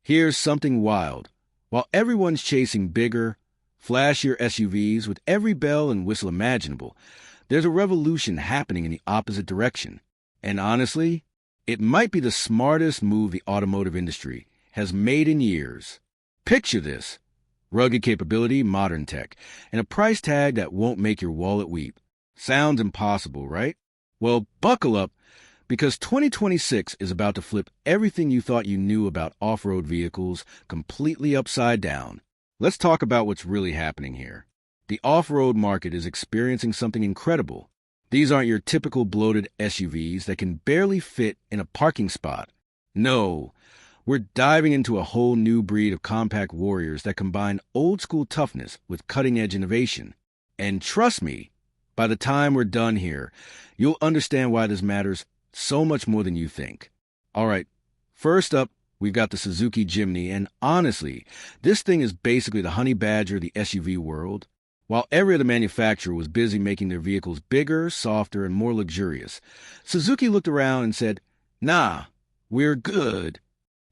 Here's something wild. While everyone's chasing bigger, flashier SUVs with every bell and whistle imaginable, there's a revolution happening in the opposite direction. And honestly, it might be the smartest move the automotive industry has made in years. Picture this: rugged capability, modern tech, and a price tag that won't make your wallet weep. Sounds impossible, right? Well, buckle up, because 2026 is about to flip everything you thought you knew about off-road vehicles completely upside down. Let's talk about what's really happening here. The off-road market is experiencing something incredible. These aren't your typical bloated SUVs that can barely fit in a parking spot. No, we're diving into a whole new breed of compact warriors that combine old-school toughness with cutting-edge innovation. And trust me, by the time we're done here, you'll understand why this matters so much more than you think. All right, first up, we've got the Suzuki Jimny, and honestly, this thing is basically the honey badger of the SUV world. While every other manufacturer was busy making their vehicles bigger, softer, and more luxurious, Suzuki looked around and said, "Nah, we're good."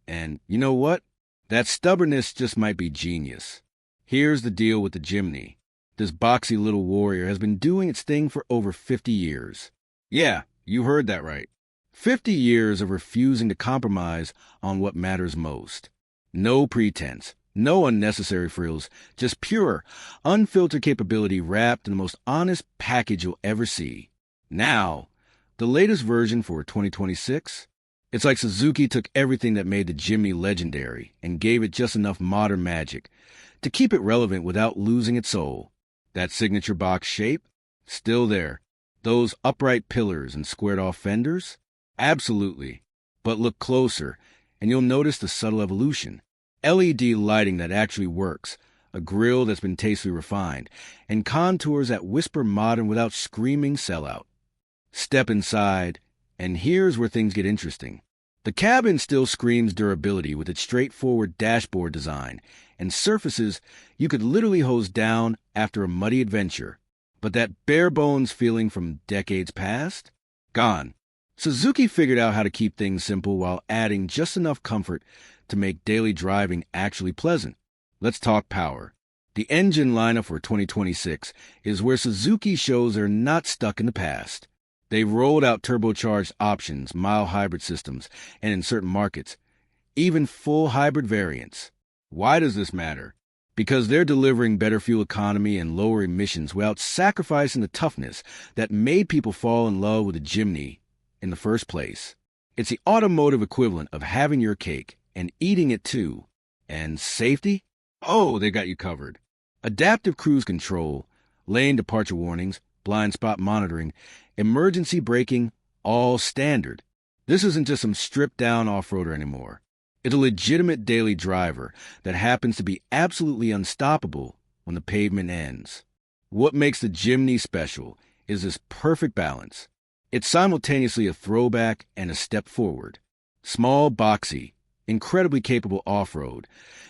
And you know what? That stubbornness just might be genius. Here's the deal with the Jimny. This boxy little warrior has been doing its thing for over 50 years. Yeah, you heard that right. 50 years of refusing to compromise on what matters most. No pretense. No unnecessary frills, just pure, unfiltered capability wrapped in the most honest package you'll ever see. Now, the latest version for 2026? It's like Suzuki took everything that made the Jimny legendary and gave it just enough modern magic to keep it relevant without losing its soul. That signature box shape? Still there. Those upright pillars and squared-off fenders? Absolutely. But look closer, and you'll notice the subtle evolution. LED lighting that actually works, a grille that's been tastefully refined, and contours that whisper modern without screaming sellout. Step inside, and here's where things get interesting. The cabin still screams durability with its straightforward dashboard design and surfaces you could literally hose down after a muddy adventure. But that bare-bones feeling from decades past? Gone. Suzuki figured out how to keep things simple while adding just enough comfort to make daily driving actually pleasant. Let's talk power. The engine lineup for 2026 is where Suzuki shows they're not stuck in the past. They've rolled out turbocharged options, mild hybrid systems, and in certain markets, even full hybrid variants. Why does this matter? Because they're delivering better fuel economy and lower emissions without sacrificing the toughness that made people fall in love with the Jimny in the first place. It's the automotive equivalent of having your cake and eating it too. And safety? Oh, they got you covered. Adaptive cruise control, lane departure warnings, blind spot monitoring, emergency braking, all standard. This isn't just some stripped-down off-roader anymore. It's a legitimate daily driver that happens to be absolutely unstoppable when the pavement ends. What makes the Jimny special is this perfect balance. It's simultaneously a throwback and a step forward. Small, boxy, incredibly capable off-road,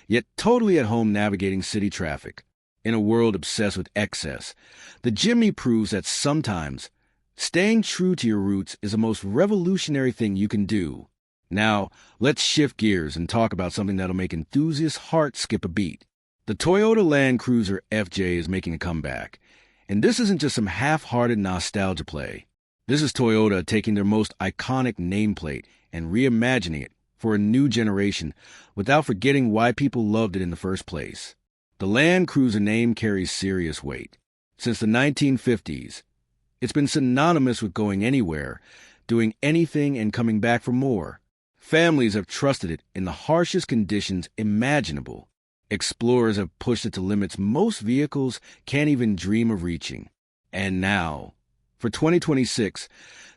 yet totally at home navigating city traffic. In a world obsessed with excess, the Jimny proves that sometimes staying true to your roots is the most revolutionary thing you can do. Now, let's shift gears and talk about something that'll make enthusiasts' hearts skip a beat. The Toyota Land Cruiser FJ is making a comeback, and this isn't just some half-hearted nostalgia play. This is Toyota taking their most iconic nameplate and reimagining it for a new generation without forgetting why people loved it in the first place. The Land Cruiser name carries serious weight. Since the 1950s, it's been synonymous with going anywhere, doing anything, and coming back for more. Families have trusted it in the harshest conditions imaginable. Explorers have pushed it to limits most vehicles can't even dream of reaching. And now, for 2026,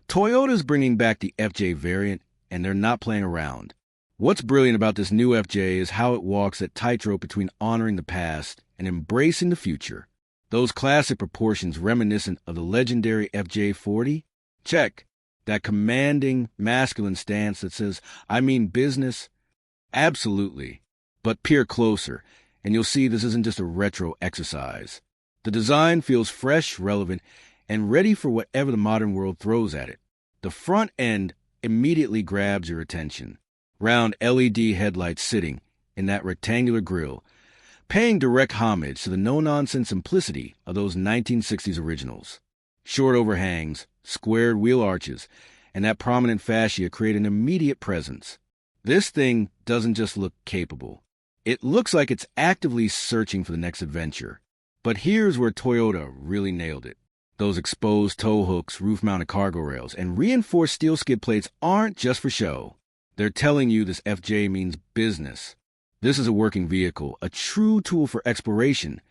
Toyota's bringing back the FJ variant, and they're not playing around. What's brilliant about this new FJ is how it walks that tightrope between honoring the past and embracing the future. Those classic proportions reminiscent of the legendary FJ40? Check. That commanding, masculine stance that says, "I mean business"? Absolutely. But peer closer, and you'll see this isn't just a retro exercise. The design feels fresh, relevant, and ready for whatever the modern world throws at it. The front end immediately grabs your attention. Round LED headlights sitting in that rectangular grille, paying direct homage to the no-nonsense simplicity of those 1960s originals. Short overhangs, squared wheel arches, and that prominent fascia create an immediate presence. This thing doesn't just look capable. It looks like it's actively searching for the next adventure. But here's where Toyota really nailed it. Those exposed tow hooks, roof-mounted cargo rails, and reinforced steel skid plates aren't just for show. They're telling you this FJ means business. This is a working vehicle, a true tool for exploration,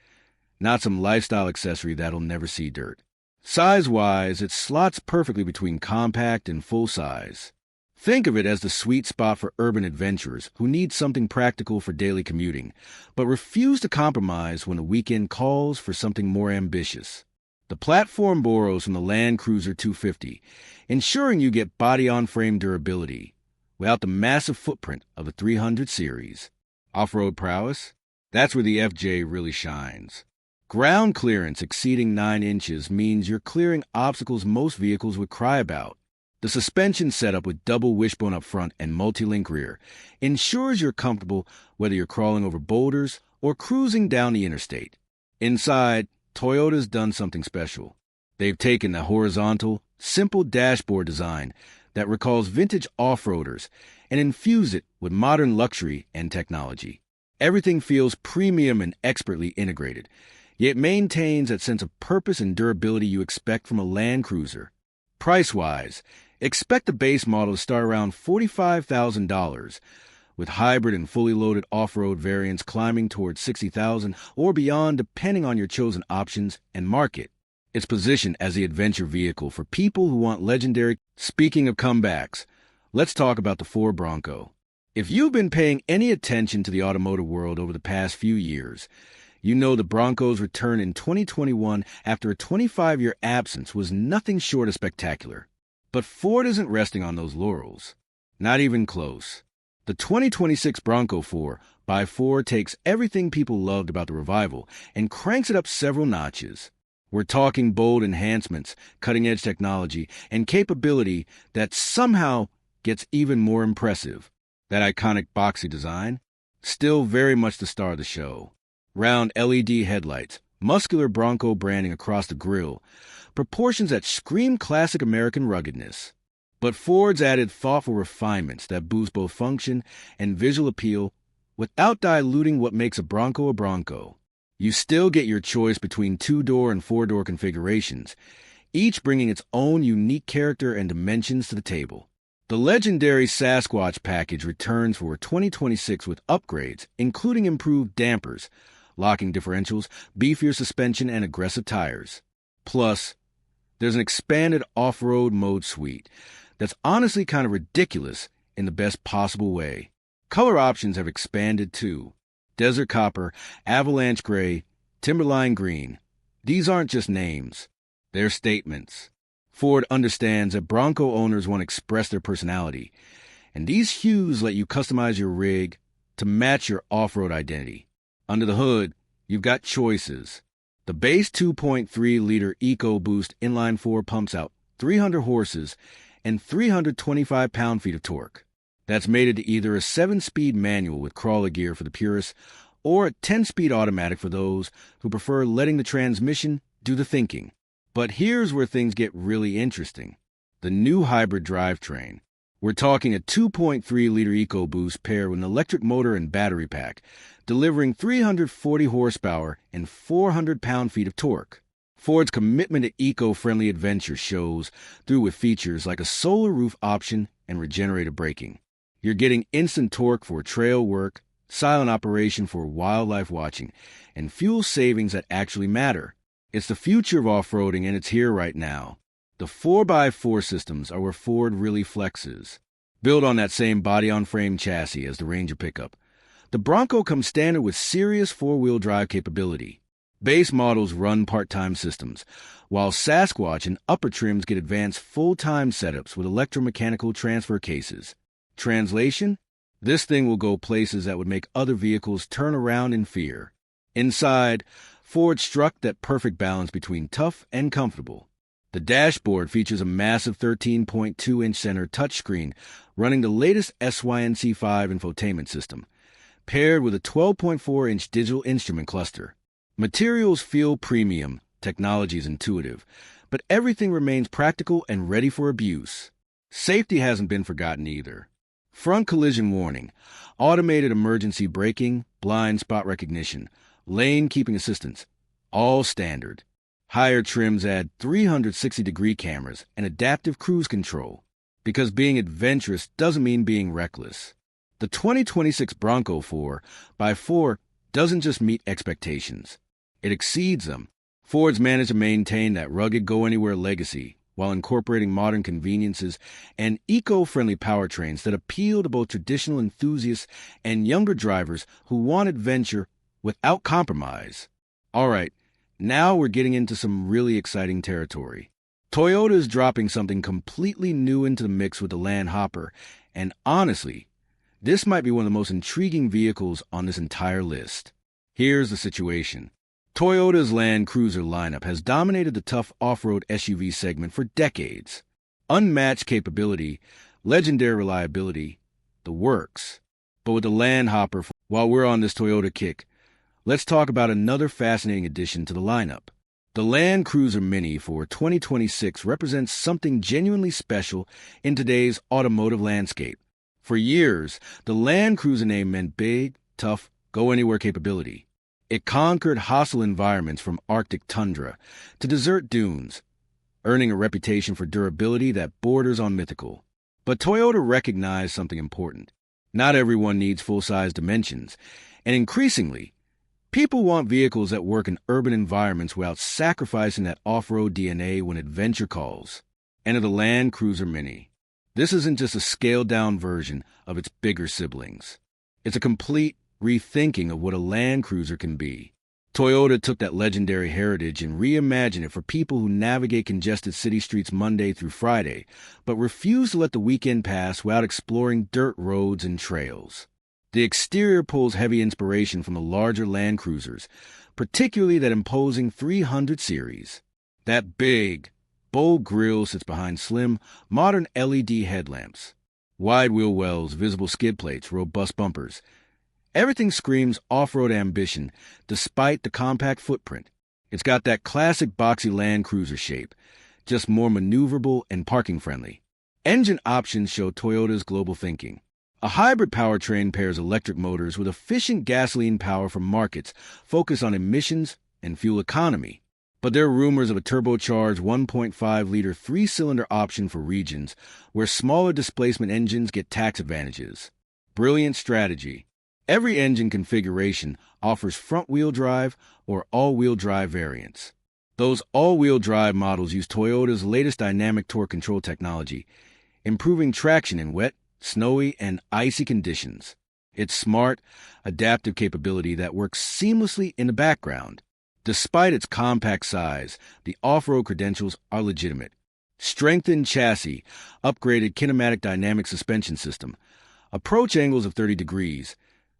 not some lifestyle accessory that'll never see dirt. Size-wise, it slots perfectly between compact and full-size. Think of it as the sweet spot for urban adventurers who need something practical for daily commuting, but refuse to compromise when the weekend calls for something more ambitious. The platform borrows from the Land Cruiser 250, ensuring you get body-on-frame durability without the massive footprint of the 300 series. Off-road prowess? That's where the FJ really shines. Ground clearance exceeding 9 inches means you're clearing obstacles most vehicles would cry about. The suspension setup with double wishbone up front and multi-link rear ensures you're comfortable whether you're crawling over boulders or cruising down the interstate. Inside, Toyota's done something special. They've taken the horizontal, simple dashboard design that recalls vintage off-roaders and infused it with modern luxury and technology. Everything feels premium and expertly integrated, yet maintains that sense of purpose and durability you expect from a Land Cruiser. Price-wise, expect the base model to start around $45,000, with hybrid and fully loaded off-road variants climbing towards $60,000 or beyond depending on your chosen options and market. It's positioned as the adventure vehicle for people who want legendary. Speaking of comebacks, let's talk about the Ford Bronco. If you've been paying any attention to the automotive world over the past few years, you know the Bronco's return in 2021 after a 25-year absence was nothing short of spectacular. But Ford isn't resting on those laurels. Not even close. The 2026 Bronco 4 by Ford takes everything people loved about the revival and cranks it up several notches. We're talking bold enhancements, cutting-edge technology, and capability that somehow gets even more impressive. That iconic boxy design? Still very much the star of the show. Round LED headlights, muscular Bronco branding across the grille, proportions that scream classic American ruggedness. But Ford's added thoughtful refinements that boost both function and visual appeal without diluting what makes a Bronco. You still get your choice between 2-door and 4-door configurations, each bringing its own unique character and dimensions to the table. The legendary Sasquatch package returns for 2026 with upgrades, including improved dampers, locking differentials, beefier suspension, and aggressive tires. Plus, there's an expanded off-road mode suite that's honestly kind of ridiculous in the best possible way. Color options have expanded too. Desert Copper, Avalanche Gray, Timberline Green. These aren't just names. They're statements. Ford understands that Bronco owners want to express their personality, and these hues let you customize your rig to match your off-road identity. Under the hood, you've got choices. The base 2.3-liter EcoBoost inline-4 pumps out 300 horses and 325 pound-feet of torque. That's mated to either a 7-speed manual with crawler gear for the purists or a 10-speed automatic for those who prefer letting the transmission do the thinking. But here's where things get really interesting. The new hybrid drivetrain. We're talking a 2.3-liter EcoBoost paired with an electric motor and battery pack, delivering 340 horsepower and 400 pound-feet of torque. Ford's commitment to eco-friendly adventure shows through with features like a solar roof option and regenerative braking. You're getting instant torque for trail work, silent operation for wildlife watching, and fuel savings that actually matter. It's the future of off-roading, and it's here right now. The 4x4 systems are where Ford really flexes. Built on that same body-on-frame chassis as the Ranger pickup, the Bronco comes standard with serious four-wheel drive capability. Base models run part-time systems, while Sasquatch and upper trims get advanced full-time setups with electromechanical transfer cases. Translation? This thing will go places that would make other vehicles turn around in fear. Inside, Ford struck that perfect balance between tough and comfortable. The dashboard features a massive 13.2-inch center touchscreen running the latest SYNC5 infotainment system, paired with a 12.4-inch digital instrument cluster. Materials feel premium, technology is intuitive, but everything remains practical and ready for abuse. Safety hasn't been forgotten either. Front collision warning, automated emergency braking, blind spot recognition, lane keeping assistance, all standard. Higher trims add 360-degree cameras and adaptive cruise control, because being adventurous doesn't mean being reckless. The 2026 Bronco 4x4 doesn't just meet expectations. It exceeds them. Ford's managed to maintain that rugged go-anywhere legacy while incorporating modern conveniences and eco-friendly powertrains that appeal to both traditional enthusiasts and younger drivers who want adventure without compromise. All right, now we're getting into some really exciting territory. Toyota is dropping something completely new into the mix with the Land Hopper, and honestly, this might be one of the most intriguing vehicles on this entire list. Here's the situation. Toyota's Land Cruiser lineup has dominated the tough off-road SUV segment for decades. Unmatched capability, legendary reliability, the works. But with the Land Hopper, while we're on this Toyota kick, let's talk about another fascinating addition to the lineup. The Land Cruiser Mini for 2026 represents something genuinely special in today's automotive landscape. For years, the Land Cruiser name meant big, tough, go-anywhere capability. It conquered hostile environments from Arctic tundra to desert dunes, earning a reputation for durability that borders on mythical. But Toyota recognized something important. Not everyone needs full-size dimensions, and increasingly, people want vehicles that work in urban environments without sacrificing that off-road DNA when adventure calls. Enter the Land Cruiser Mini. This isn't just a scaled-down version of its bigger siblings. It's a complete rethinking of what a Land Cruiser can be. Toyota took that legendary heritage and reimagined it for people who navigate congested city streets Monday through Friday, but refuse to let the weekend pass without exploring dirt roads and trails. The exterior pulls heavy inspiration from the larger Land Cruisers, particularly that imposing 300 series. That big, bold grille sits behind slim, modern LED headlamps. Wide wheel wells, visible skid plates, robust bumpers. Everything screams off-road ambition, despite the compact footprint. It's got that classic boxy Land Cruiser shape, just more maneuverable and parking-friendly. Engine options show Toyota's global thinking. A hybrid powertrain pairs electric motors with efficient gasoline power for markets focused on emissions and fuel economy. But there are rumors of a turbocharged 1.5-liter three-cylinder option for regions where smaller displacement engines get tax advantages. Brilliant strategy. Every engine configuration offers front-wheel drive or all-wheel drive variants. Those all-wheel drive models use Toyota's latest dynamic torque control technology, improving traction in wet, snowy, and icy conditions. It's smart, adaptive capability that works seamlessly in the background. Despite its compact size, the off-road credentials are legitimate. Strengthened chassis, upgraded kinematic dynamic suspension system, approach angles of 30 degrees,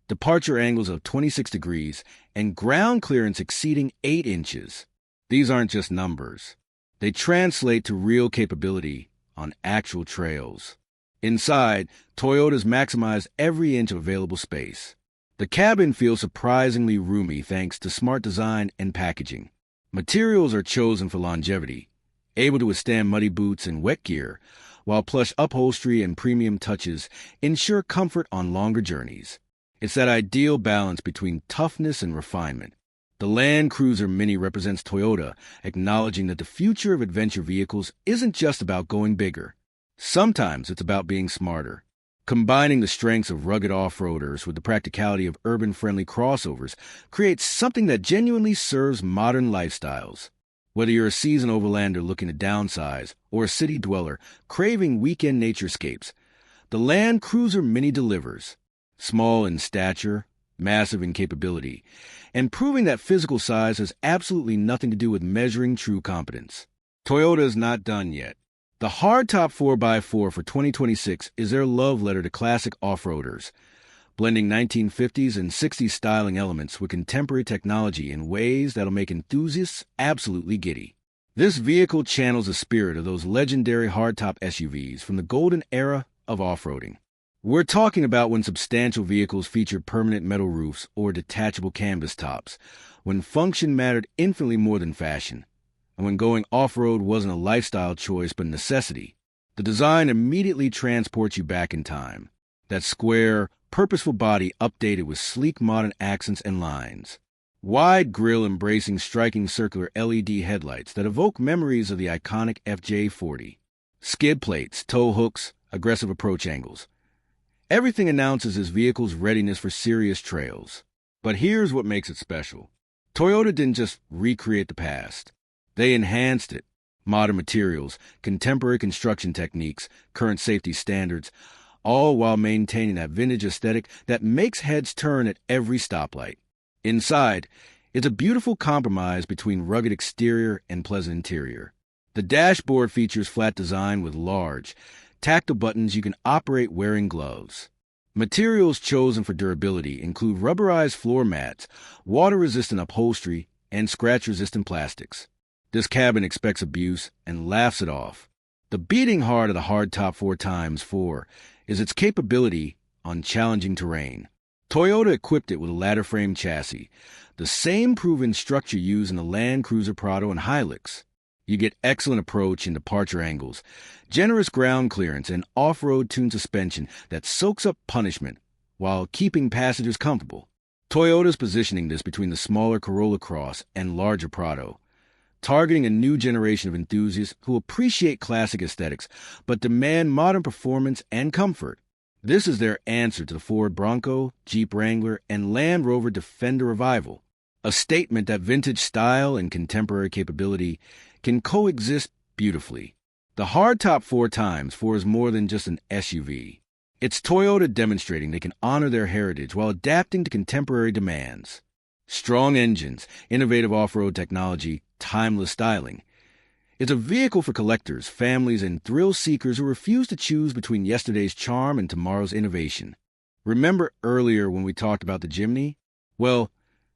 departure angles of 26 degrees, and ground clearance exceeding 8 inches. These aren't just numbers. They translate to real capability on actual trails. Inside, Toyota's maximized every inch of available space. The cabin feels surprisingly roomy thanks to smart design and packaging. Materials are chosen for longevity, able to withstand muddy boots and wet gear, while plush upholstery and premium touches ensure comfort on longer journeys. It's that ideal balance between toughness and refinement. The Land Cruiser Mini represents Toyota, acknowledging that the future of adventure vehicles isn't just about going bigger. Sometimes it's about being smarter. Combining the strengths of rugged off-roaders with the practicality of urban-friendly crossovers creates something that genuinely serves modern lifestyles. Whether you're a seasoned overlander looking to downsize or a city dweller craving weekend naturescapes, the Land Cruiser Mini delivers. Small in stature, massive in capability, and proving that physical size has absolutely nothing to do with measuring true competence. Toyota is not done yet. The hardtop 4x4 for 2026 is their love letter to classic off-roaders, blending 1950s and 60s styling elements with contemporary technology in ways that'll make enthusiasts absolutely giddy. This vehicle channels the spirit of those legendary hardtop SUVs from the golden era of off-roading. We're talking about when substantial vehicles featured permanent metal roofs or detachable canvas tops, when function mattered infinitely more than fashion, and when going off-road wasn't a lifestyle choice but a necessity. The design immediately transports you back in time. That square, purposeful body updated with sleek modern accents and lines. Wide grille embracing striking circular LED headlights that evoke memories of the iconic FJ40. Skid plates, tow hooks, aggressive approach angles. Everything announces this vehicle's readiness for serious trails. But here's what makes it special. Toyota didn't just recreate the past. They enhanced it. Modern materials, contemporary construction techniques, current safety standards, all while maintaining that vintage aesthetic that makes heads turn at every stoplight. Inside, it's a beautiful compromise between rugged exterior and pleasant interior. The dashboard features flat design with large, tactile buttons you can operate wearing gloves. Materials chosen for durability include rubberized floor mats, water-resistant upholstery, and scratch-resistant plastics. This cabin expects abuse and laughs it off. The beating heart of the hardtop 4x4 is its capability on challenging terrain. Toyota equipped it with a ladder frame chassis, the same proven structure used in the Land Cruiser Prado and Hilux. You get excellent approach and departure angles, generous ground clearance, and off-road tuned suspension that soaks up punishment while keeping passengers comfortable. Toyota's positioning this between the smaller Corolla Cross and larger Prado, targeting a new generation of enthusiasts who appreciate classic aesthetics but demand modern performance and comfort. This is their answer to the Ford Bronco, Jeep Wrangler, and Land Rover Defender revival, a statement that vintage style and contemporary capability can coexist beautifully. The hardtop 4x4 is more than just an SUV. It's Toyota demonstrating they can honor their heritage while adapting to contemporary demands. Strong engines, innovative off-road technology, timeless styling. It's a vehicle for collectors, families, and thrill seekers who refuse to choose between yesterday's charm and tomorrow's innovation. Remember earlier when we talked about the Jimny? Well,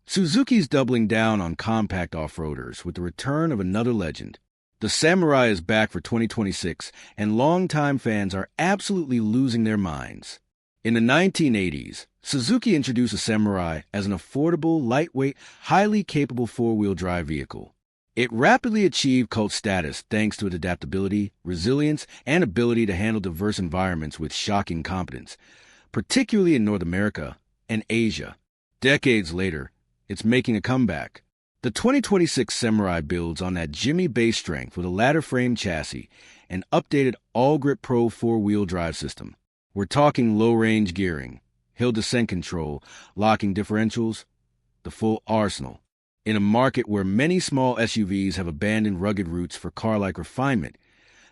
Suzuki's doubling down on compact off-roaders with the return of another legend. The Samurai is back for 2026, and longtime fans are absolutely losing their minds. In the 1980s, Suzuki introduced the Samurai as an affordable, lightweight, highly capable four-wheel drive vehicle. It rapidly achieved cult status thanks to its adaptability, resilience, and ability to handle diverse environments with shocking competence, particularly in North America and Asia. Decades later, it's making a comeback. The 2026 Samurai builds on that Jimmy base strength with a ladder frame chassis and updated All-Grip Pro four-wheel drive system. We're talking low-range gearing, hill descent control, locking differentials, the full arsenal. In a market where many small SUVs have abandoned rugged roots for car-like refinement,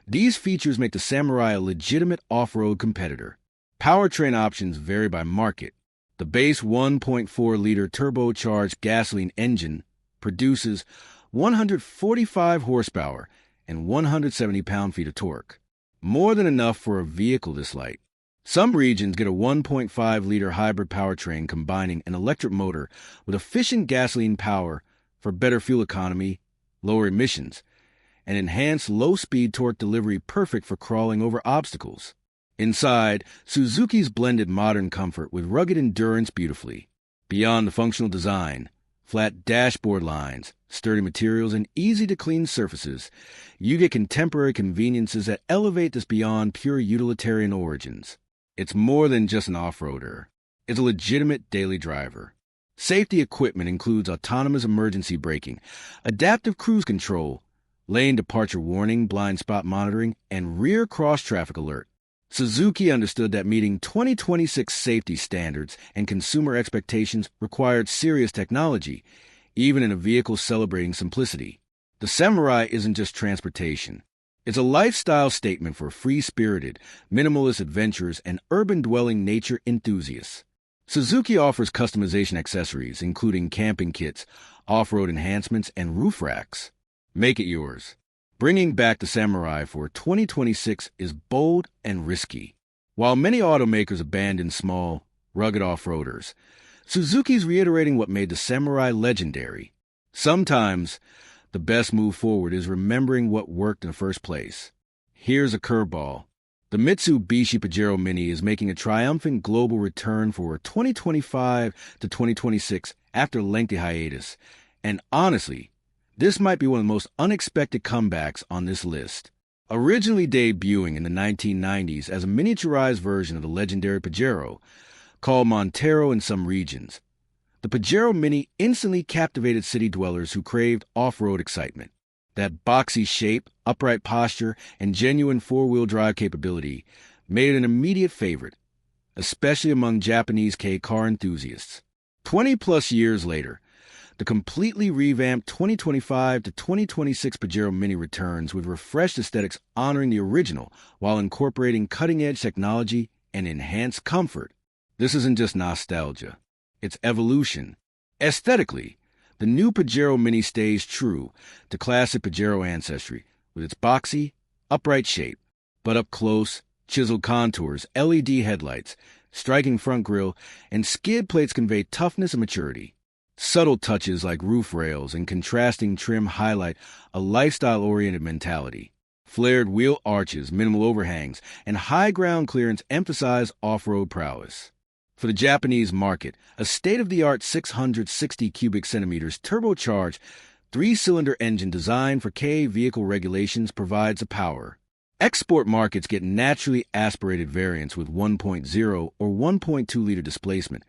these features make the Samurai a legitimate off-road competitor. Powertrain options vary by market. The base 1.4-liter turbocharged gasoline engine produces 145 horsepower and 170 pound-feet of torque, more than enough for a vehicle this light. Some regions get a 1.5-liter hybrid powertrain combining an electric motor with efficient gasoline power for better fuel economy, lower emissions, and enhanced low-speed torque delivery perfect for crawling over obstacles. Inside, Suzuki's blended modern comfort with rugged endurance beautifully. Beyond the functional design, flat dashboard lines, sturdy materials, and easy-to-clean surfaces, you get contemporary conveniences that elevate this beyond pure utilitarian origins. It's more than just an off-roader. It's a legitimate daily driver. Safety equipment includes autonomous emergency braking, adaptive cruise control, lane departure warning, blind spot monitoring, and rear cross-traffic alert. Suzuki understood that meeting 2026 safety standards and consumer expectations required serious technology, even in a vehicle celebrating simplicity. The Samurai isn't just transportation. It's a lifestyle statement for free-spirited, minimalist adventurers and urban-dwelling nature enthusiasts. Suzuki offers customization accessories, including camping kits, off-road enhancements, and roof racks. Make it yours. Bringing back the Samurai for 2026 is bold and risky. While many automakers abandon small, rugged off-roaders, Suzuki's reiterating what made the Samurai legendary. Sometimes, the best move forward is remembering what worked in the first place. Here's a curveball. The Mitsubishi Pajero Mini is making a triumphant global return for 2025 to 2026 after a lengthy hiatus. And honestly, this might be one of the most unexpected comebacks on this list. Originally debuting in the 1990s as a miniaturized version of the legendary Pajero, called Montero in some regions, the Pajero Mini instantly captivated city dwellers who craved off-road excitement. That boxy shape, upright posture, and genuine four-wheel drive capability made it an immediate favorite, especially among Japanese car enthusiasts. 20-plus years later, the completely revamped 2025 to 2026 Pajero Mini returns with refreshed aesthetics honoring the original while incorporating cutting-edge technology and enhanced comfort. This isn't just nostalgia. It's evolution. Aesthetically, the new Pajero Mini stays true to classic Pajero ancestry with its boxy, upright shape, but up close, chiseled contours, LED headlights, striking front grille, and skid plates convey toughness and maturity. Subtle touches like roof rails and contrasting trim highlight a lifestyle-oriented mentality. Flared wheel arches, minimal overhangs, and high ground clearance emphasize off-road prowess. For the Japanese market, a state-of-the-art 660 cubic centimeters turbocharged three-cylinder engine designed for K vehicle regulations provides the power. Export markets get naturally aspirated variants with 1.0 or 1.2-liter displacement,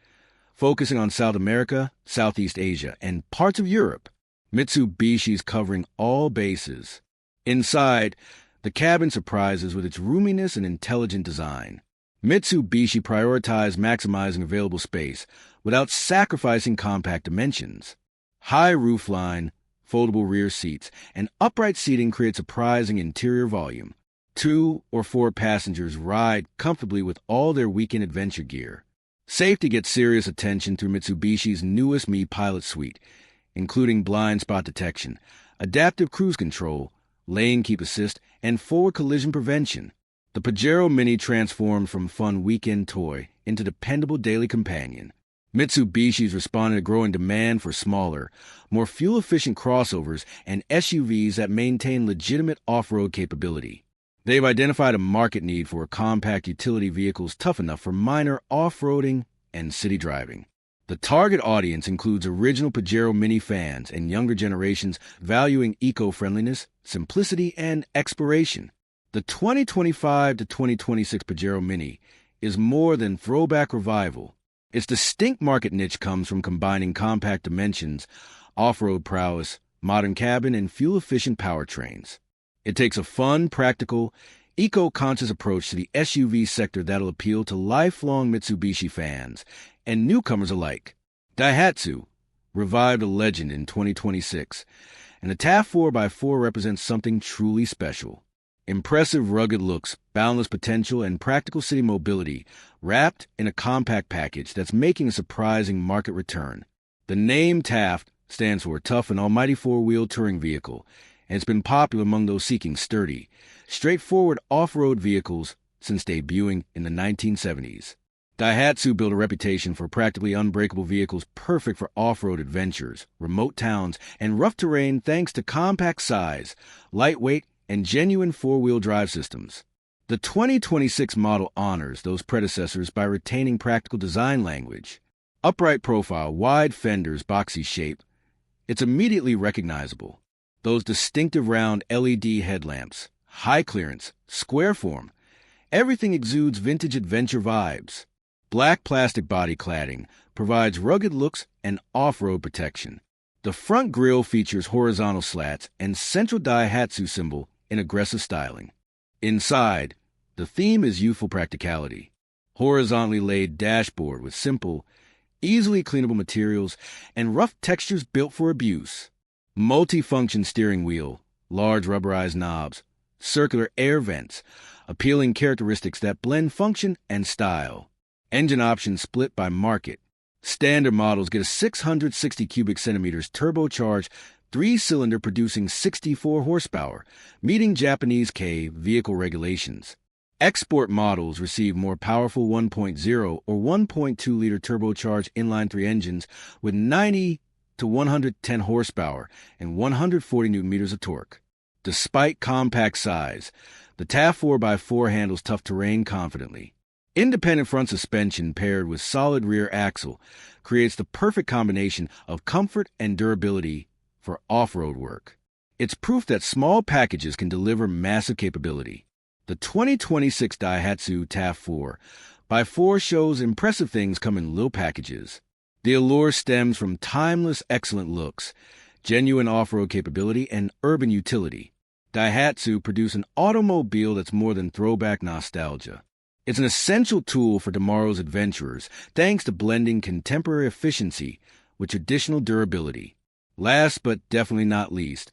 focusing on South America, Southeast Asia, and parts of Europe. Mitsubishi's covering all bases. Inside, the cabin surprises with its roominess and intelligent design. Mitsubishi prioritized maximizing available space without sacrificing compact dimensions. High roofline, foldable rear seats, and upright seating create surprising interior volume. 2 or 4 passengers ride comfortably with all their weekend adventure gear. Safety gets serious attention through Mitsubishi's newest Mi Pilot Suite, including blind spot detection, adaptive cruise control, lane keep assist, and forward collision prevention. The Pajero Mini transformed from fun weekend toy into dependable daily companion. Mitsubishi's responded to growing demand for smaller, more fuel-efficient crossovers and SUVs that maintain legitimate off-road capability. They've identified a market need for compact utility vehicles tough enough for minor off-roading and city driving. The target audience includes original Pajero Mini fans and younger generations valuing eco-friendliness, simplicity, and exploration. The 2025 to 2026 Pajero Mini is more than throwback revival. Its distinct market niche comes from combining compact dimensions, off-road prowess, modern cabin, and fuel-efficient powertrains. It takes a fun, practical, eco-conscious approach to the SUV sector that'll appeal to lifelong Mitsubishi fans and newcomers alike. Daihatsu revived a legend in 2026, and the TAF 4x4 represents something truly special. Impressive rugged looks, boundless potential, and practical city mobility wrapped in a compact package that's making a surprising market return. The name TAF stands for Tough and Almighty Four-Wheel Touring Vehicle, and it's been popular among those seeking sturdy, straightforward off-road vehicles since debuting in the 1970s. Daihatsu built a reputation for practically unbreakable vehicles perfect for off-road adventures, remote towns, and rough terrain thanks to compact size, lightweight, and genuine four-wheel drive systems. The 2026 model honors those predecessors by retaining practical design language. Upright profile, wide fenders, boxy shape. It's immediately recognizable. Those distinctive round LED headlamps, high clearance, square form. Everything exudes vintage adventure vibes. Black plastic body cladding provides rugged looks and off-road protection. The front grille features horizontal slats and central Daihatsu symbol in aggressive styling. Inside, the theme is youthful practicality. Horizontally laid dashboard with simple, easily cleanable materials and rough textures built for abuse. Multi-function steering wheel, large rubberized knobs, circular air vents, appealing characteristics that blend function and style. Engine options split by market. Standard models get a 660 cubic centimeters turbocharged 3-cylinder producing 64 horsepower, meeting Japanese K vehicle regulations. Export models receive more powerful 1.0 or 1.2-liter turbocharged inline-3 engines with 90 to 110 horsepower and 140 newton-meters of torque. Despite compact size, The TAF 4x4 handles tough terrain confidently. Independent front suspension paired with solid rear axle creates the perfect combination of comfort and durability for off-road work. It's proof that small packages can deliver massive capability. The 2026 Daihatsu TAF 4x4 shows impressive things come in little packages. The allure stems from timeless, excellent looks, genuine off-road capability, and urban utility. Daihatsu produced an automobile that's more than throwback nostalgia. It's an essential tool for tomorrow's adventurers, thanks to blending contemporary efficiency with traditional durability. Last but definitely not least,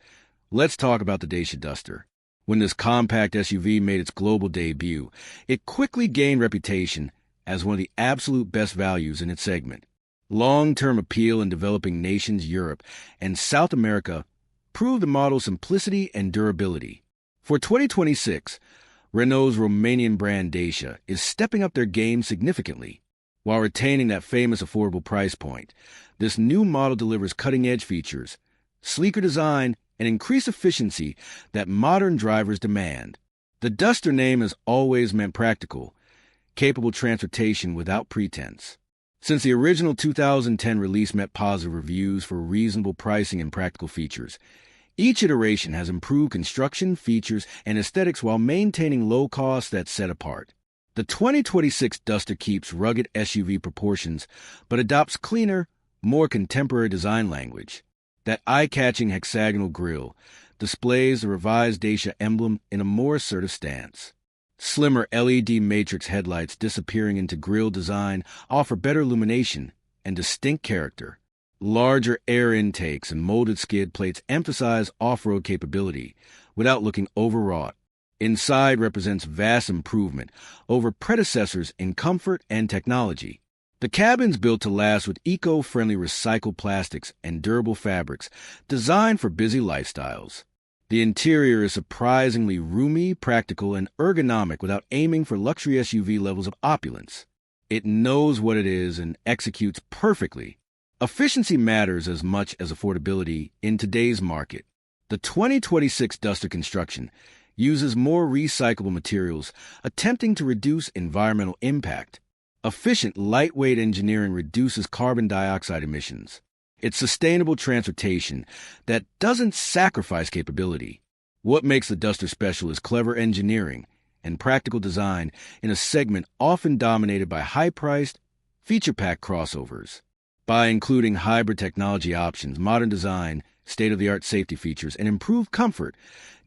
let's talk about the Dacia Duster. When this compact SUV made its global debut, it quickly gained reputation as one of the absolute best values in its segment. Long-term appeal in developing nations Europe and South America proved the model's simplicity and durability. For 2026, Renault's Romanian brand Dacia is stepping up their game significantly. While retaining that famous affordable price point, this new model delivers cutting-edge features, sleeker design, and increased efficiency that modern drivers demand. The Duster name has always meant practical, capable transportation without pretense. Since the original 2010 release met positive reviews for reasonable pricing and practical features, each iteration has improved construction, features, and aesthetics while maintaining low costs that set apart. The 2026 Duster keeps rugged SUV proportions but adopts cleaner, more contemporary design language. That eye-catching hexagonal grille displays the revised Dacia emblem in a more assertive stance. Slimmer LED matrix headlights disappearing into grille design offer better illumination and distinct character. Larger air intakes and molded skid plates emphasize off-road capability without looking overwrought. Inside represents vast improvement over predecessors in comfort and technology. The cabin's built to last with eco-friendly recycled plastics and durable fabrics designed for busy lifestyles. The interior is surprisingly roomy, practical, and ergonomic without aiming for luxury SUV levels of opulence. It knows what it is and executes perfectly. Efficiency matters as much as affordability in today's market. The 2026 Duster construction uses more recyclable materials, attempting to reduce environmental impact. Efficient, lightweight engineering reduces carbon dioxide emissions. It's sustainable transportation that doesn't sacrifice capability. What makes the Duster special is clever engineering and practical design in a segment often dominated by high-priced, feature-packed crossovers. By including hybrid technology options, modern design, state-of-the-art safety features, and improved comfort,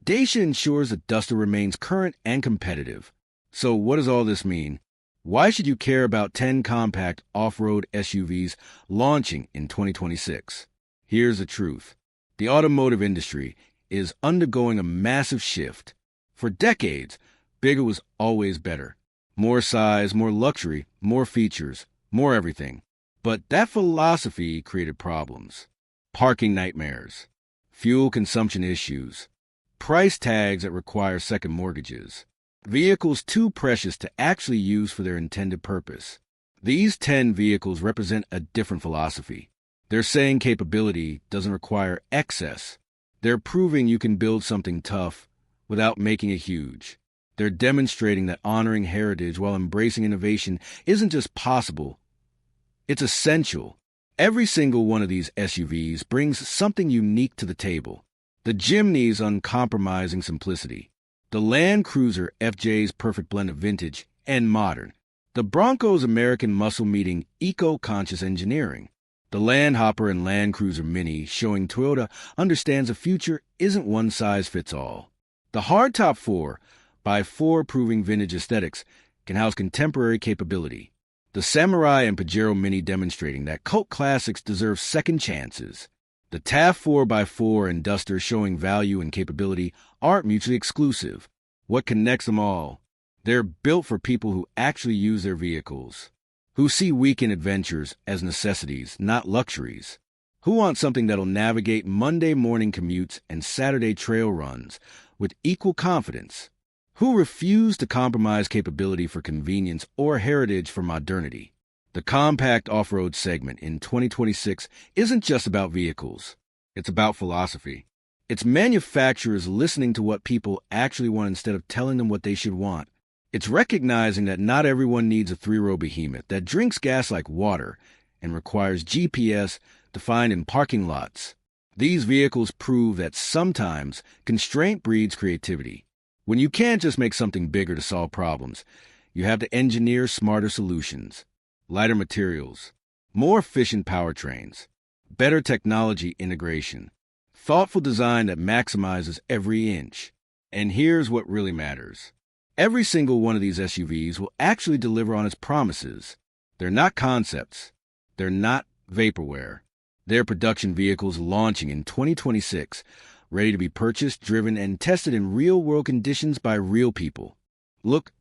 Dacia ensures the Duster remains current and competitive. So what does all this mean? Why should you care about 10 compact off-road SUVs launching in 2026? Here's the truth. The automotive industry is undergoing a massive shift. For decades, bigger was always better. More size, more luxury, more features, more everything. But that philosophy created problems. Parking nightmares, fuel consumption issues, price tags that require second mortgages, vehicles too precious to actually use for their intended purpose. These 10 vehicles represent a different philosophy. They're saying capability doesn't require excess. They're proving you can build something tough without making it huge. They're demonstrating that honoring heritage while embracing innovation isn't just possible, it's essential. Every single one of these SUVs brings something unique to the table. The Jimny's uncompromising simplicity, the Land Cruiser FJ's perfect blend of vintage and modern, the Bronco's American muscle meeting eco-conscious engineering, the Landhopper and Land Cruiser Mini showing Toyota understands a future isn't one size fits all. The Hardtop 4x4 proving vintage aesthetics can house contemporary capability. The Samurai and Pajero Mini demonstrating that cult classics deserve second chances. The TAF 4x4 and Duster showing value and capability aren't mutually exclusive. What connects them all? They're built for people who actually use their vehicles, who see weekend adventures as necessities, not luxuries, who want something that'll navigate Monday morning commutes and Saturday trail runs with equal confidence, who refuse to compromise capability for convenience or heritage for modernity. The compact off-road segment in 2026 isn't just about vehicles. It's about philosophy. It's manufacturers listening to what people actually want instead of telling them what they should want. It's recognizing that not everyone needs a three-row behemoth that drinks gas like water and requires GPS to find in parking lots. These vehicles prove that sometimes constraint breeds creativity. When you can't just make something bigger to solve problems, you have to engineer smarter solutions, lighter materials, more efficient powertrains, better technology integration, thoughtful design that maximizes every inch. And here's what really matters. Every single one of these SUVs will actually deliver on its promises. They're not concepts. They're not vaporware. They're production vehicles launching in 2026, ready to be purchased, driven, and tested in real-world conditions by real people. Look,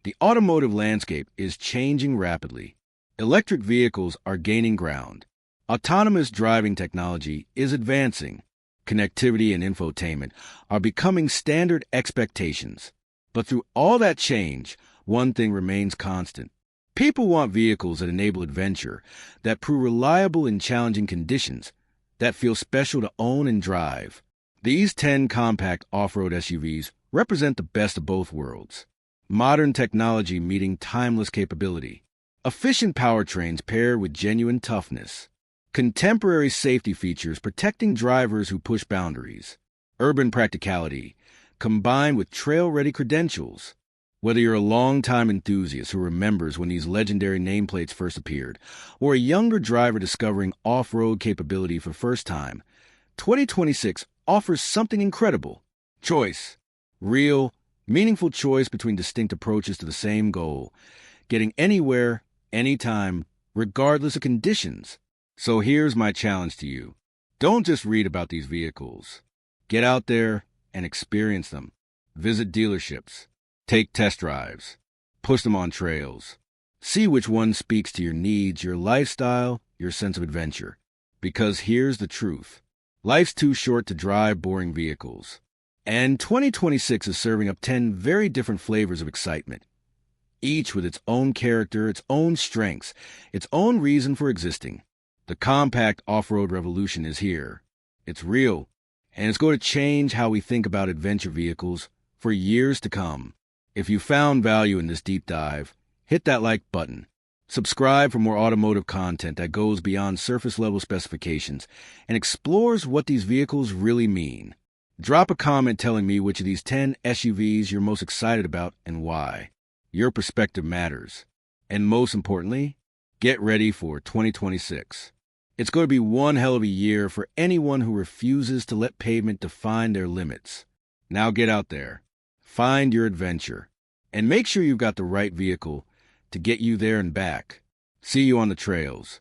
the automotive landscape is changing rapidly. Electric vehicles are gaining ground. Autonomous driving technology is advancing. Connectivity and infotainment are becoming standard expectations. But through all that change, one thing remains constant. People want vehicles that enable adventure, that prove reliable in challenging conditions, that feel special to own and drive. These 10 compact off-road SUVs represent the best of both worlds. Modern technology meeting timeless capability. Efficient powertrains paired with genuine toughness. Contemporary safety features protecting drivers who push boundaries. Urban practicality combined with trail-ready credentials. Whether you're a long-time enthusiast who remembers when these legendary nameplates first appeared, or a younger driver discovering off-road capability for the first time, 2026 offers something incredible. Choice. Real, meaningful choice between distinct approaches to the same goal. Getting anywhere, anytime, regardless of conditions. So here's my challenge to you. Don't just read about these vehicles. Get out there and experience them. Visit dealerships. Take test drives. Push them on trails. See which one speaks to your needs, your lifestyle, your sense of adventure. Because here's the truth. Life's too short to drive boring vehicles. And 2026 is serving up 10 very different flavors of excitement, each with its own character, its own strengths, its own reason for existing. The compact off-road revolution is here. It's real, and it's going to change how we think about adventure vehicles for years to come. If you found value in this deep dive, hit that like button. Subscribe for more automotive content that goes beyond surface-level specifications and explores what these vehicles really mean. Drop a comment telling me which of these 10 SUVs you're most excited about and why. Your perspective matters. And most importantly, get ready for 2026. It's going to be one hell of a year for anyone who refuses to let pavement define their limits. Now get out there, find your adventure, and make sure you've got the right vehicle to get you there and back. See you on the trails.